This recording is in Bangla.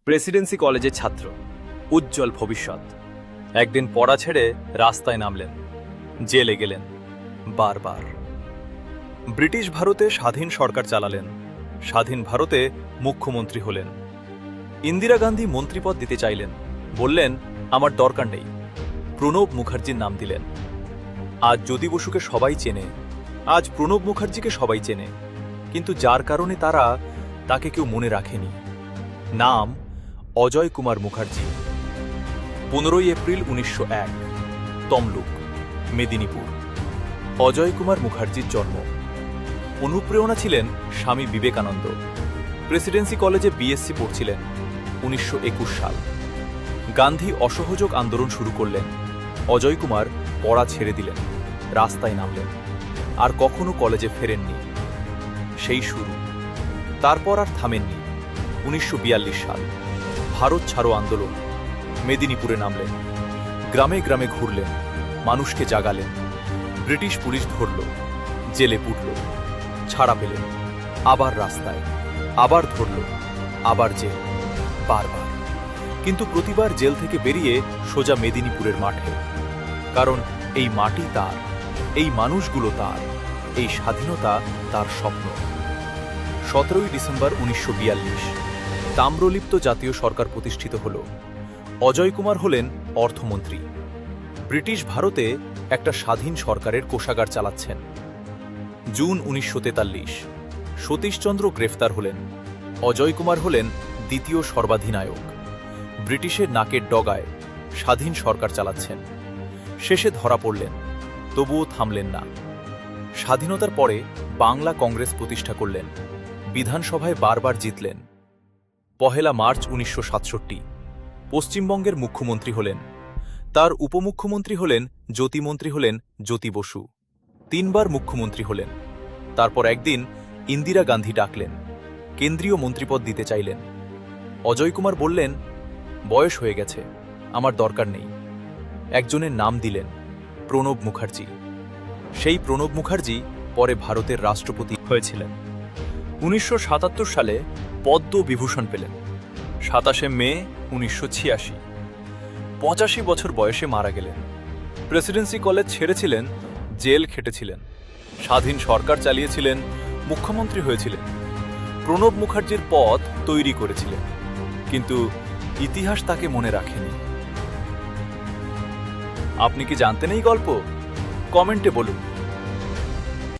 প্রেসিডেন্সি কলেজের ছাত্র, উজ্জ্বল ভবিষ্যৎ। একদিন পড়া ছেড়ে রাস্তায় নামলেন, জেলে গেলেন বারবার। ব্রিটিশ ভারতে স্বাধীন সরকার চালালেন, স্বাধীন ভারতে মুখ্যমন্ত্রী হলেন। ইন্দিরা গান্ধী মন্ত্রীপদ দিতে চাইলেন, বললেন আমার দরকার নেই। প্রণব মুখার্জির নাম দিলেন। আজ জ্যোতি বসুকে সবাই চেনে, আজ প্রণব মুখার্জিকে সবাই চেনে, কিন্তু যার কারণে তাকে কেউ মনে রাখেনি। নাম অজয় কুমার মুখার্জি। 15 এপ্রিল 1901, তমলুক, মেদিনীপুর। অজয় কুমার মুখার্জির জন্ম। অনুপ্রেরণা ছিলেন স্বামী বিবেকানন্দ। প্রেসিডেন্সি কলেজে বিএসসি পড়ছিলেন। 1921 সাল গান্ধী অসহযোগ আন্দোলন শুরু করলেন। অজয় কুমার পড়া ছেড়ে দিলেন, রাস্তায় নামলেন, আর কখনো কলেজে ফেরেননি। সেই শুরু, তারপর আর থামেননি। 1942 সাল ভারত ছাড়ো আন্দোলন। মেদিনীপুরে নামলেন, গ্রামে গ্রামে ঘুরলেন, মানুষকে জাগালেন। ব্রিটিশ পুলিশ ধরল, জেলে পুটল, ছাড়া পেলেন, আবার রাস্তায়, আবার ধরল, আবার জেল, বারবার। কিন্তু প্রতিবার জেল থেকে বেরিয়ে সোজা মেদিনীপুরের মাঠে। কারণ এই মাটি তার, এই মানুষগুলো তার, এই স্বাধীনতা তার স্বপ্ন। 17 ডিসেম্বর 1942 তাম্রলিপ্ত জাতীয় সরকার প্রতিষ্ঠিত হল। অজয় কুমার হলেন অর্থমন্ত্রী। ব্রিটিশ ভারতে একটা স্বাধীন সরকারের কোষাগার চালাচ্ছেন। জুন 1943 সতীশচন্দ্র গ্রেফতার হলেন। অজয় কুমার হলেন দ্বিতীয় সর্বাধিনায়ক। ব্রিটিশের নাকের ডগায় স্বাধীন সরকার চালাচ্ছেন। শেষে ধরা পড়লেন, তবুও থামলেন না। স্বাধীনতার পরে বাংলা কংগ্রেস প্রতিষ্ঠা করলেন, বিধানসভায় বারবার জিতলেন। 1 মার্চ 1967 পশ্চিমবঙ্গের মুখ্যমন্ত্রী হলেন। তার উপমুখ্যমন্ত্রী হলেন, জ্যোতিমন্ত্রী হলেন জ্যোতি বসু। 3 বার মুখ্যমন্ত্রী হলেন। তারপর একদিন ইন্দিরা গান্ধী ডাকলেন, কেন্দ্রীয় মন্ত্রীপদ দিতে চাইলেন। অজয় কুমার বললেন, বয়স হয়ে গেছে, আমার দরকার নেই। একজনের নাম দিলেন, প্রণব মুখার্জি। সেই প্রণব মুখার্জি পরে ভারতের রাষ্ট্রপতি হয়েছিলেন। 1977 সালে পদ্ম বিভূষণ পেলেন। 27 মে 1986 85 বছর বয়সে মারা গেলেন। প্রেসিডেন্সি কলেজ ছেড়েছিলেন, জেল খেটেছিলেন, স্বাধীন সরকার চালিয়েছিলেন, মুখ্যমন্ত্রী হয়েছিলেন, প্রণব মুখার্জির পথ তৈরি করেছিলেন, কিন্তু ইতিহাস তাকে মনে রাখেনি। আপনি কি জানতেন এই গল্প? কমেন্টে বলুন।